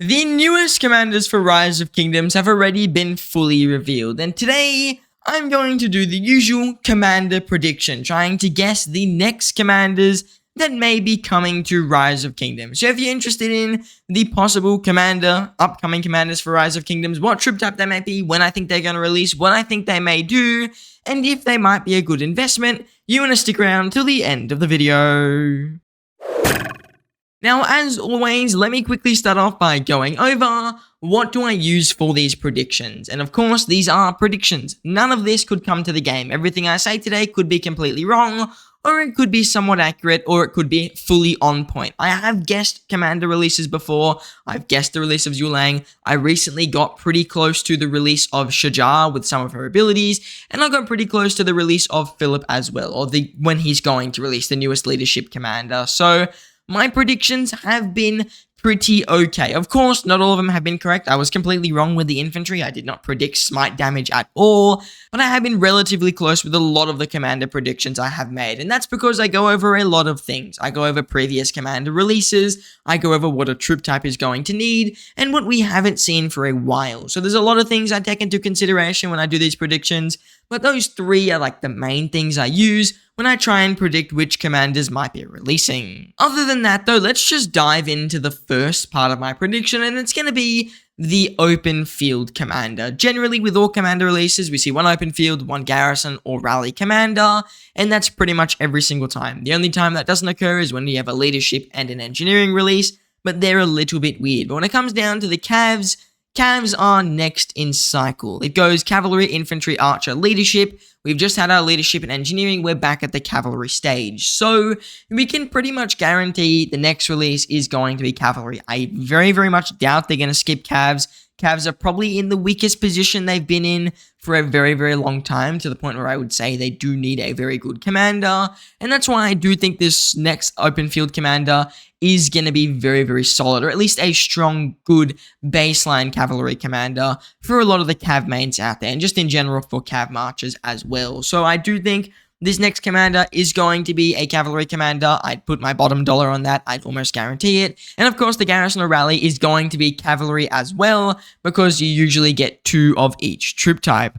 The newest commanders for Rise of Kingdoms have already been fully revealed, and today I'm going to do the usual commander prediction, trying to guess the next commanders that may be coming to Rise of Kingdoms. So if you're interested in the possible upcoming commanders for Rise of Kingdoms, what troop type they might be, when I think they're going to release, what I think they may do, and if they might be a good investment, you want to stick around till the end of the video. Now, as always, let me quickly start off by going over what do I use for these predictions. And of course, these are predictions. None of this could come to the game. Everything I say today could be completely wrong, or it could be somewhat accurate, or it could be fully on point. I have guessed commander releases before. I've guessed the release of Yulang. I recently got pretty close to the release of Shajar with some of her abilities, and I got pretty close to the release of Philip as well, or when he's going to release the newest leadership commander. So my predictions have been pretty okay. Of course, not all of them have been correct. I was completely wrong with the infantry. I did not predict smite damage at all, but I have been relatively close with a lot of the commander predictions I have made, and that's because I go over a lot of things. I go over previous commander releases, I go over what a troop type is going to need, and what we haven't seen for a while. So there's a lot of things I take into consideration when I do these predictions, but those three are like the main things I use when I try and predict which commanders might be releasing. Other than that though, let's just dive into the first part of my prediction, and it's going to be the open field commander. Generally, with all commander releases, we see one open field, one garrison or rally commander, and that's pretty much every single time. The only time that doesn't occur is when you have a leadership and an engineering release, but they're a little bit weird. But when it comes down to the Cavs are next in cycle. It goes cavalry, infantry, archer, leadership. We've just had our leadership and engineering. We're back at the cavalry stage. So we can pretty much guarantee the next release is going to be cavalry. I very, very much doubt they're going to skip Cavs. Cavs are probably in the weakest position they've been in for a very, very long time, to the point where I would say they do need a very good commander. And that's why I do think this next open field commander is going to be very, very solid, or at least a strong, good baseline cavalry commander for a lot of the Cav mains out there, and just in general for Cav marchers as well. So I do think this next commander is going to be a cavalry commander. I'd put my bottom dollar on that. I'd almost guarantee it. And of course, the garrison or rally is going to be cavalry as well, because you usually get 2 of each troop type.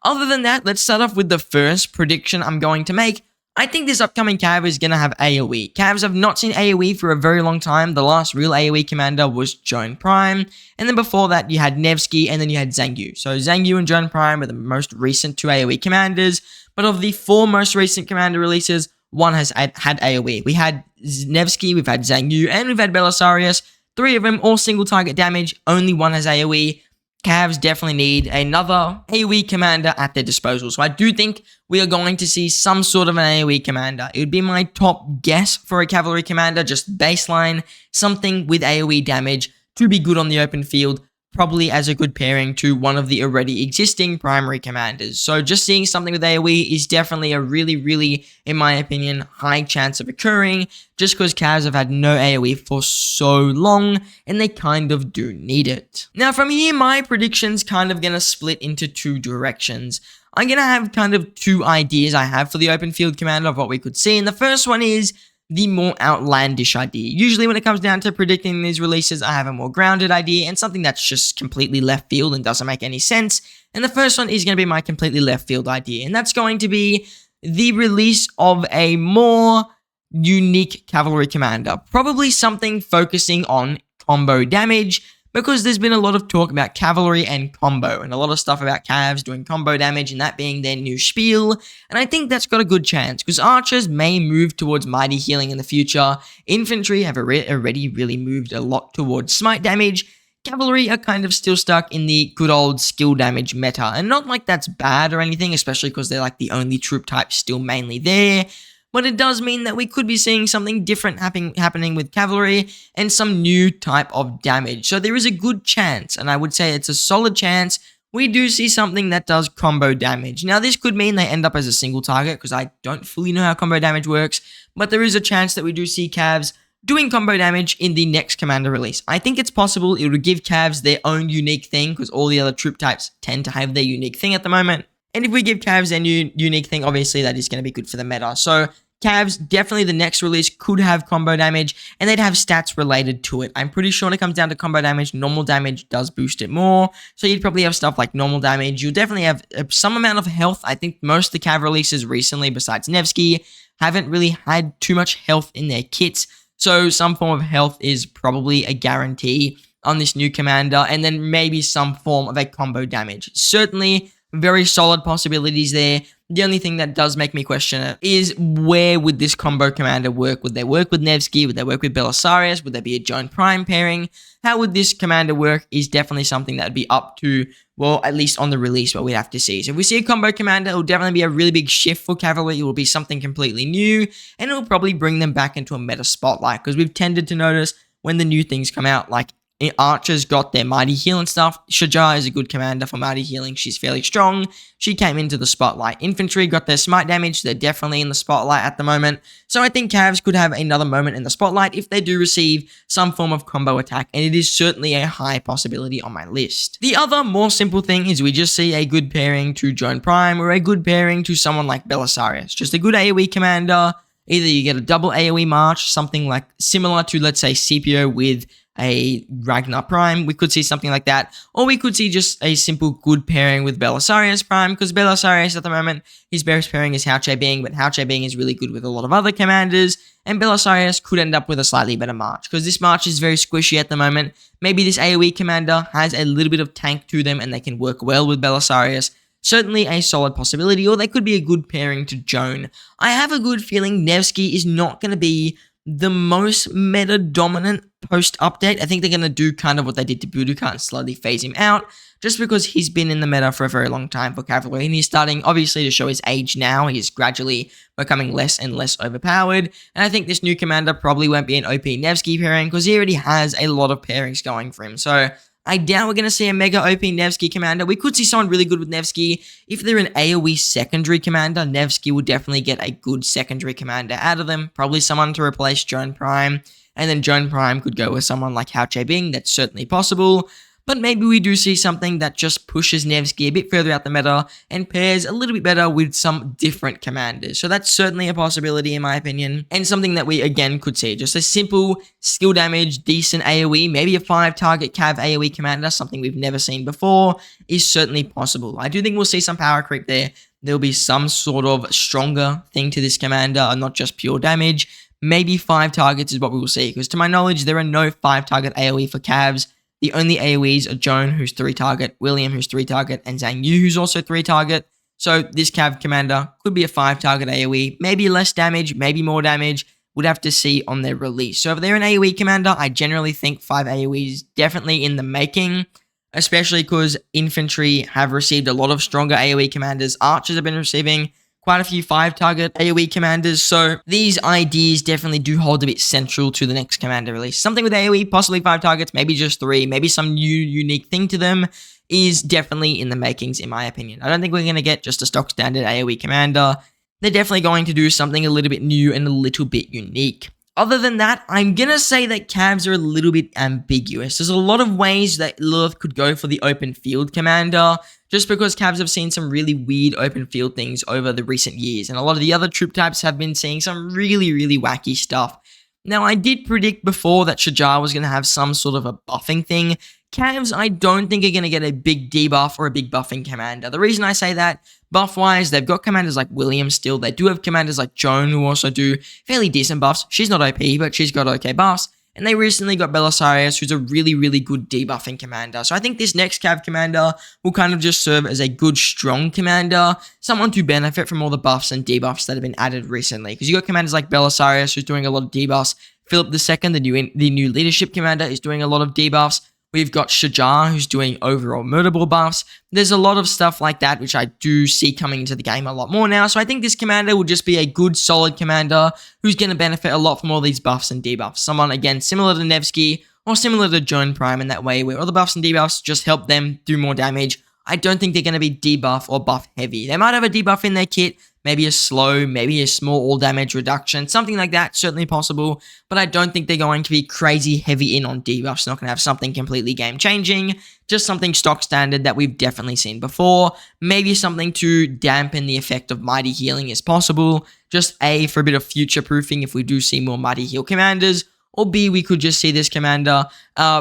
Other than that, let's start off with the first prediction I'm going to make. I think this upcoming Cav is going to have AoE. Cavs have not seen AoE for a very long time. The last real AoE commander was Joan Prime, and then before that you had Nevsky, and then you had Zhang Yu. So Zhang Yu and Joan Prime are the most recent 2 AoE commanders, but of the 4 most recent commander releases, 1 has had AoE. We had Nevsky, we've had Zhang Yu, and we've had Belisarius. 3 of them, all single target damage, only 1 has AoE. Cavs definitely need another AoE commander at their disposal. So I do think we are going to see some sort of an AoE commander. It would be my top guess for a cavalry commander, just baseline, something with AoE damage to be good on the open field, probably as a good pairing to one of the already existing primary commanders. So just seeing something with AoE is definitely a really, really, in my opinion, high chance of occurring, just because Cavs have had no AoE for so long, and they kind of do need it. Now from here, my prediction's kind of going to split into 2 directions. I'm going to have kind of 2 ideas I have for the open field commander of what we could see, and the first one is the more outlandish idea. Usually when it comes down to predicting these releases, I have a more grounded idea and something that's just completely left field and doesn't make any sense. And the first one is going to be my completely left field idea, and that's going to be the release of a more unique cavalry commander. Probably something focusing on combo damage, because there's been a lot of talk about cavalry and combo, and a lot of stuff about Cavs doing combo damage and that being their new spiel, and I think that's got a good chance, because archers may move towards mighty healing in the future, infantry have already really moved a lot towards smite damage, cavalry are kind of still stuck in the good old skill damage meta, and not like that's bad or anything, especially because they're like the only troop type still mainly there. But it does mean that we could be seeing something different happening with cavalry and some new type of damage. So there is a good chance, and I would say it's a solid chance, we do see something that does combo damage. Now this could mean they end up as a single target, because I don't fully know how combo damage works, but there is a chance that we do see Cavs doing combo damage in the next commander release. I think it's possible it would give Cavs their own unique thing, because all the other troop types tend to have their unique thing at the moment. And if we give Cavs their new unique thing, obviously that is going to be good for the meta. So Cavs, definitely the next release could have combo damage, and they'd have stats related to it. I'm pretty sure when it comes down to combo damage, normal damage does boost it more, so you'd probably have stuff like normal damage. You'll definitely have some amount of health. I think most of the Cav releases recently, besides Nevsky, haven't really had too much health in their kits, so some form of health is probably a guarantee on this new commander, and then maybe some form of a combo damage. Certainly, very solid possibilities there. The only thing that does make me question it is where would this combo commander work? Would they work with Nevsky? Would they work with Belisarius? Would there be a Joan Prime pairing? How would this commander work is definitely something that would be up to, well, at least on the release, what we'd have to see. So if we see a combo commander, it will definitely be a really big shift for Cavalry. It will be something completely new, and it will probably bring them back into a meta spotlight, because we've tended to notice when the new things come out, like Archers got their Mighty Heal and stuff. Shajar is a good commander for Mighty Healing. She's fairly strong. She came into the spotlight. Infantry got their Smite damage. They're definitely in the spotlight at the moment. So I think Cavs could have another moment in the spotlight if they do receive some form of combo attack, and it is certainly a high possibility on my list. The other more simple thing is we just see a good pairing to Joan Prime or a good pairing to someone like Belisarius. Just a good AoE commander. Either you get a double AoE March, something like similar to, let's say, Scipio with a Ragnar Prime. We could see something like that, or we could see just a simple good pairing with Belisarius Prime, because Belisarius at the moment, his best pairing is Hauche Bing, but Hauche Bing is really good with a lot of other commanders, and Belisarius could end up with a slightly better March, because this March is very squishy at the moment. Maybe this AoE commander has a little bit of tank to them, and they can work well with Belisarius. Certainly a solid possibility, or they could be a good pairing to Joan. I have a good feeling Nevsky is not going to be the most meta-dominant post-update. I think they're going to do kind of what they did to Boudica and slowly phase him out, just because he's been in the meta for a very long time for Cavalry, and he's starting, obviously, to show his age now. He's gradually becoming less and less overpowered, and I think this new commander probably won't be an OP Nevsky pairing, because he already has a lot of pairings going for him, so I doubt we're going to see a mega OP Nevsky commander. We could see someone really good with Nevsky. If they're an AoE secondary commander, Nevsky will definitely get a good secondary commander out of them. Probably someone to replace Joan Prime. And then Joan Prime could go with someone like Hauche Bing. That's certainly possible. But maybe we do see something that just pushes Nevsky a bit further out the meta and pairs a little bit better with some different commanders. So that's certainly a possibility in my opinion, and something that we again could see. Just a simple skill damage, decent AoE, maybe a 5-target Cav AoE commander, something we've never seen before, is certainly possible. I do think we'll see some power creep there. There'll be some sort of stronger thing to this commander and not just pure damage. Maybe 5 targets is what we will see, because to my knowledge, there are no 5-target AoE for Cavs. The only AoEs are Joan, who's 3-target, William, who's 3-target, and Zhang Yu, who's also 3-target. So this Cav commander could be a 5-target AoE, maybe less damage, maybe more damage. We'd have to see on their release. So if they're an AoE commander, I generally think 5 AoEs definitely in the making, especially because infantry have received a lot of stronger AoE commanders. Archers have been receiving quite a few 5-target AoE commanders, so these ideas definitely do hold a bit central to the next commander release. Something with AoE, possibly 5 targets, maybe just 3, maybe some new unique thing to them is definitely in the makings in my opinion. I don't think we're going to get just a stock standard AoE commander. They're definitely going to do something a little bit new and a little bit unique. Other than that, I'm going to say that Cavs are a little bit ambiguous. There's a lot of ways that Lilith could go for the open field commander, just because Cavs have seen some really weird open field things over the recent years, and a lot of the other troop types have been seeing some really wacky stuff. Now, I did predict before that Shajar was going to have some sort of a buffing thing. Cavs, I don't think are going to get a big debuff or a big buffing commander. The reason I say that, buff-wise, they've got commanders like William still. They do have commanders like Joan who also do fairly decent buffs. She's not OP, but she's got okay buffs. And they recently got Belisarius, who's a really good debuffing commander. So I think this next Cav commander will kind of just serve as a good, strong commander, someone to benefit from all the buffs and debuffs that have been added recently. Because you got commanders like Belisarius, who's doing a lot of debuffs. Philip II, the new leadership commander, is doing a lot of debuffs. We've got Shajar, who's doing overall murderable buffs. There's a lot of stuff like that, which I do see coming into the game a lot more now. So I think this commander will just be a good, solid commander who's going to benefit a lot from all these buffs and debuffs. Someone, again, similar to Nevsky or similar to Joan Prime in that way, where all the buffs and debuffs just help them do more damage. I don't think they're going to be debuff or buff heavy. They might have a debuff in their kit, maybe a slow, maybe a small all damage reduction, something like that, certainly possible, but I don't think they're going to be crazy heavy in on debuffs. They're not going to have something completely game changing, just something stock standard that we've definitely seen before. Maybe something to dampen the effect of Mighty Healing is possible, just A, for a bit of future proofing if we do see more Mighty Heal commanders, or B, we could just see this commander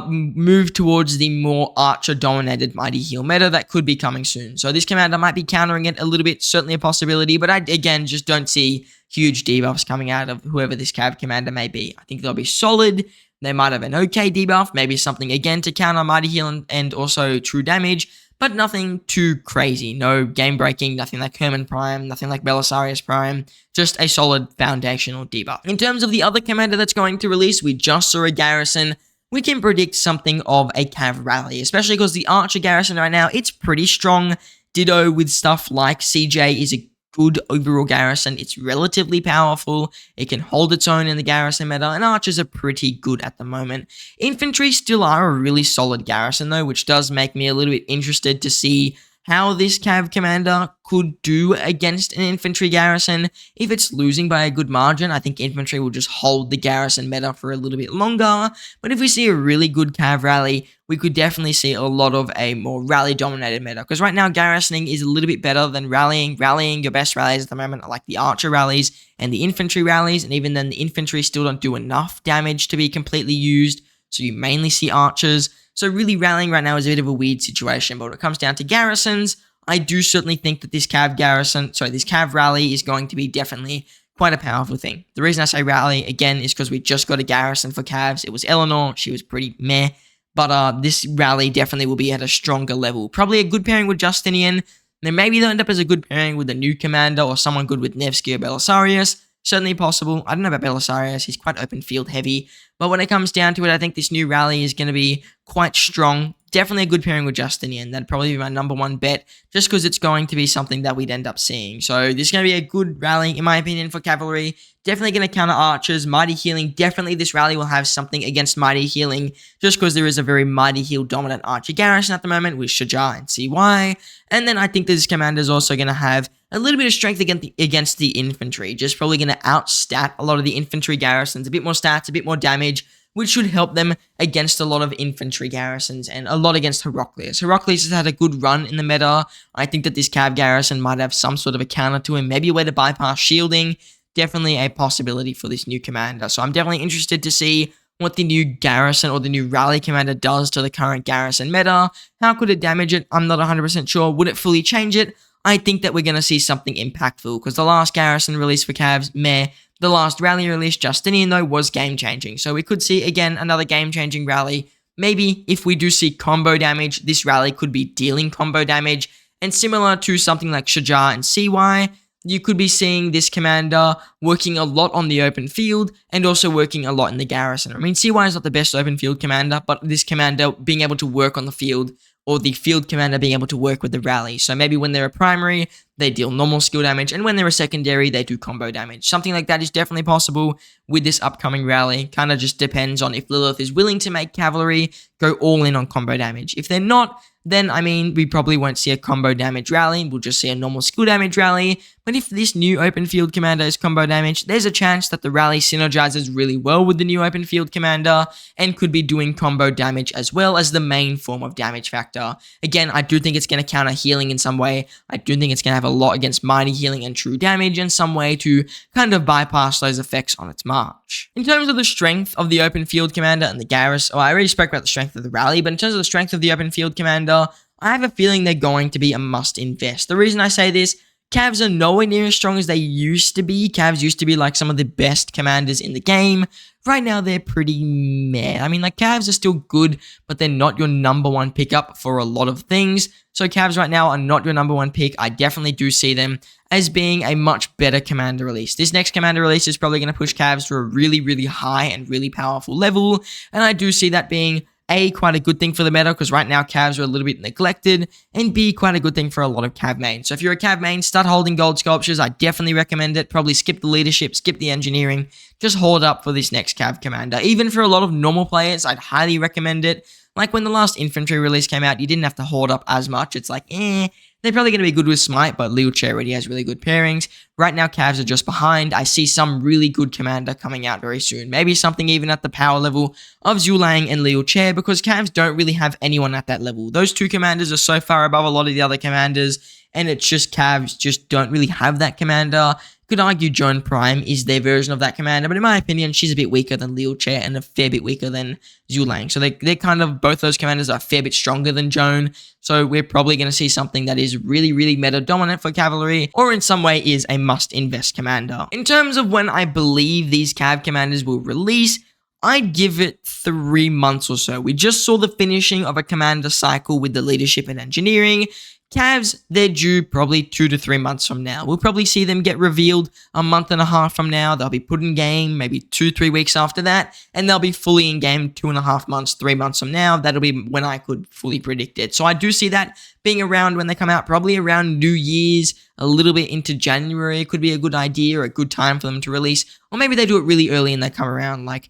move towards the more archer-dominated Mighty Heal meta that could be coming soon. So this commander might be countering it a little bit, certainly a possibility, but I, again, just don't see huge debuffs coming out of whoever this Cav commander may be. I think they'll be solid. They might have an okay debuff, maybe something, again, to counter Mighty Heal and also true damage, but nothing too crazy. No game-breaking, nothing like Herman Prime, nothing like Belisarius Prime, just a solid foundational debuff. In terms of the other commander that's going to release, we just saw a Garrison. We can predict something of a Cav Rally, especially because the Archer Garrison right now, it's pretty strong. Ditto with stuff like CJ is a good overall Garrison. It's relatively powerful. It can hold its own in the Garrison meta, and Archers are pretty good at the moment. Infantry still are a really solid Garrison though, which does make me a little bit interested to see how this Cav commander could do against an infantry garrison. If it's losing by a good margin, I think infantry will just hold the garrison meta for a little bit longer. But if we see a really good Cav rally, we could definitely see a lot of a more rally-dominated meta. Because right now, garrisoning is a little bit better than rallying. Rallying, your best rallies at the moment are like the archer rallies and the infantry rallies. And even then, the infantry still don't do enough damage to be completely used. So you mainly see archers. So really rallying right now is a bit of a weird situation, but when it comes down to garrisons, I do certainly think that this Cav rally is going to be definitely quite a powerful thing. The reason I say rally, again, is because we just got a garrison for Cavs. It was Eleanor, she was pretty meh, but this rally definitely will be at a stronger level. Probably a good pairing with Justinian, then maybe they'll end up as a good pairing with a new commander or someone good with Nevsky or Belisarius. Certainly possible. I don't know about Belisarius, he's quite open field heavy, but when it comes down to it, I think this new rally is going to be quite strong. Definitely a good pairing with Justinian. That'd probably be my number one bet, just because it's going to be something that we'd end up seeing. So this is going to be a good rally, in my opinion, for Cavalry. Definitely going to counter Archers. Mighty Healing, definitely this rally will have something against Mighty Healing, just because there is a very Mighty Heal dominant Archer Garrison at the moment with Shajar and CY. And then I think this commander is also going to have a little bit of strength against the infantry, just probably going to outstat a lot of the infantry garrisons, a bit more stats, a bit more damage, which should help them against a lot of infantry garrisons and a lot against Heraclius. Heraclius has had a good run in the meta. I think that this Cav garrison might have some sort of a counter to him, maybe a way to bypass shielding. Definitely a possibility for this new commander. So I'm definitely interested to see what the new garrison or the new rally commander does to the current garrison meta. How could it damage it? I'm not 100% sure. Would it fully change it? I think that we're going to see something impactful, because the last garrison release for Cavs, meh. The last rally release, Justinian, though, was game-changing. So we could see, again, another game-changing rally. Maybe if we do see combo damage, this rally could be dealing combo damage. And similar to something like Shajar and CY, you could be seeing this commander working a lot on the open field and also working a lot in the garrison. I mean, CY is not the best open field commander, but this commander being able to work on the field, or the field commander being able to work with the rally. So maybe when they're a primary, they deal normal skill damage, and when they're a secondary, they do combo damage. Something like that is definitely possible with this upcoming rally. Kind of just depends on if Lilith is willing to make Cavalry go all in on combo damage. If they're not, then, I mean, we probably won't see a combo damage rally. We'll just see a normal skill damage rally. But if this new open field commander is combo damage, there's a chance that the rally synergizes really well with the new open field commander and could be doing combo damage as well as the main form of damage factor. Again, I do think it's going to counter healing in some way. I do think it's going to have a lot against mighty healing and true damage in some way to kind of bypass those effects on its march. In terms of the strength of the open field commander and the garrison, I already spoke about the strength of the rally, but in terms of the strength of the open field commander, I have a feeling they're going to be a must invest. The reason I say this, Cavs are nowhere near as strong as they used to be. Cavs used to be like some of the best commanders in the game. Right now, they're pretty meh. I mean, like, Cavs are still good, but they're not your number one pickup for a lot of things. So Cavs right now are not your number one pick. I definitely do see them as being a much better commander release. This next commander release is probably going to push Cavs to a really, really high and really powerful level. And I do see that being A, quite a good thing for the meta, because right now Cavs are a little bit neglected, and B, quite a good thing for a lot of Cav mains. So if you're a Cav main, start holding gold sculptures. I definitely recommend it. Probably skip the leadership, skip the engineering. Just hold up for this next Cav commander. Even for a lot of normal players, I'd highly recommend it. Like when the last infantry release came out, you didn't have to hoard up as much. It's like, they're probably going to be good with Smite, but Liu Che already has really good pairings. Right now, Cavs are just behind. I see some really good commander coming out very soon. Maybe something even at the power level of Zulang and Liu Che, because Cavs don't really have anyone at that level. Those two commanders are so far above a lot of the other commanders, and it's just Cavs just don't really have that commander. Could argue Joan Prime is their version of that commander, but in my opinion, she's a bit weaker than Lil Che and a fair bit weaker than Zulang. So they're kind of, both those commanders are a fair bit stronger than Joan. So we're probably going to see something that is really, really meta dominant for Cavalry, or in some way is a must invest commander. In terms of when I believe these Cav commanders will release, I'd give it 3 months or so. We just saw the finishing of a commander cycle with the leadership and engineering. Cavs, they're due probably 2 to 3 months from now. We'll probably see them get revealed a month and a half from now. They'll be put in game maybe 2-3 weeks after that, and they'll be fully in game 2.5 months, 3 months from now. That'll be when I could fully predict it. So I do see that being around when they come out, probably around New Year's, a little bit into January could be a good idea or a good time for them to release. Or maybe they do it really early and they come around like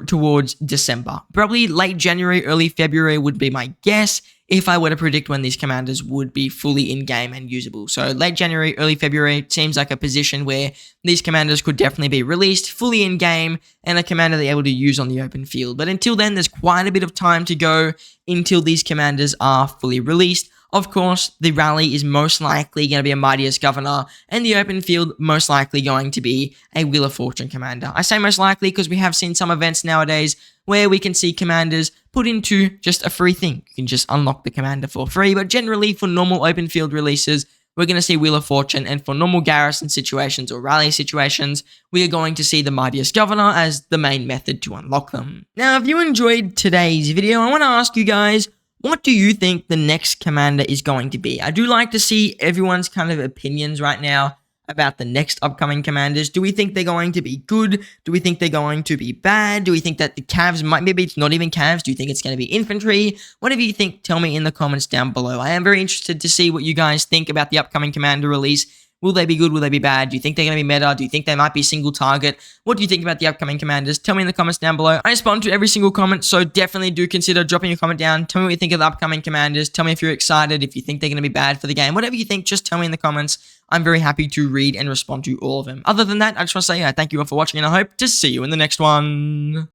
towards December. Probably late January, early February would be my guess if I were to predict when these commanders would be fully in-game and usable. So late January, early February seems like a position where these commanders could definitely be released, fully in-game, and a commander they're able to use on the open field. But until then, there's quite a bit of time to go until these commanders are fully released. Of course, the rally is most likely going to be a Mightiest Governor, and the open field most likely going to be a Wheel of Fortune commander. I say most likely because we have seen some events nowadays where we can see commanders put into just a free thing. You can just unlock the commander for free, but generally for normal open field releases, we're going to see Wheel of Fortune, and for normal garrison situations or rally situations, we are going to see the Mightiest Governor as the main method to unlock them. Now, if you enjoyed today's video, I want to ask you guys, what do you think the next commander is going to be? I do like to see everyone's kind of opinions right now about the next upcoming commanders. Do we think they're going to be good? Do we think they're going to be bad? Do we think that the Cavs might, maybe it's not even Cavs? Do you think it's going to be infantry? Whatever you think, tell me in the comments down below. I am very interested to see what you guys think about the upcoming commander release. Will they be good? Will they be bad? Do you think they're going to be meta? Do you think they might be single target? What do you think about the upcoming commanders? Tell me in the comments down below. I respond to every single comment, so definitely do consider dropping a comment down. Tell me what you think of the upcoming commanders. Tell me if you're excited, if you think they're going to be bad for the game. Whatever you think, just tell me in the comments. I'm very happy to read and respond to all of them. Other than that, I just want to say thank you all for watching, and I hope to see you in the next one.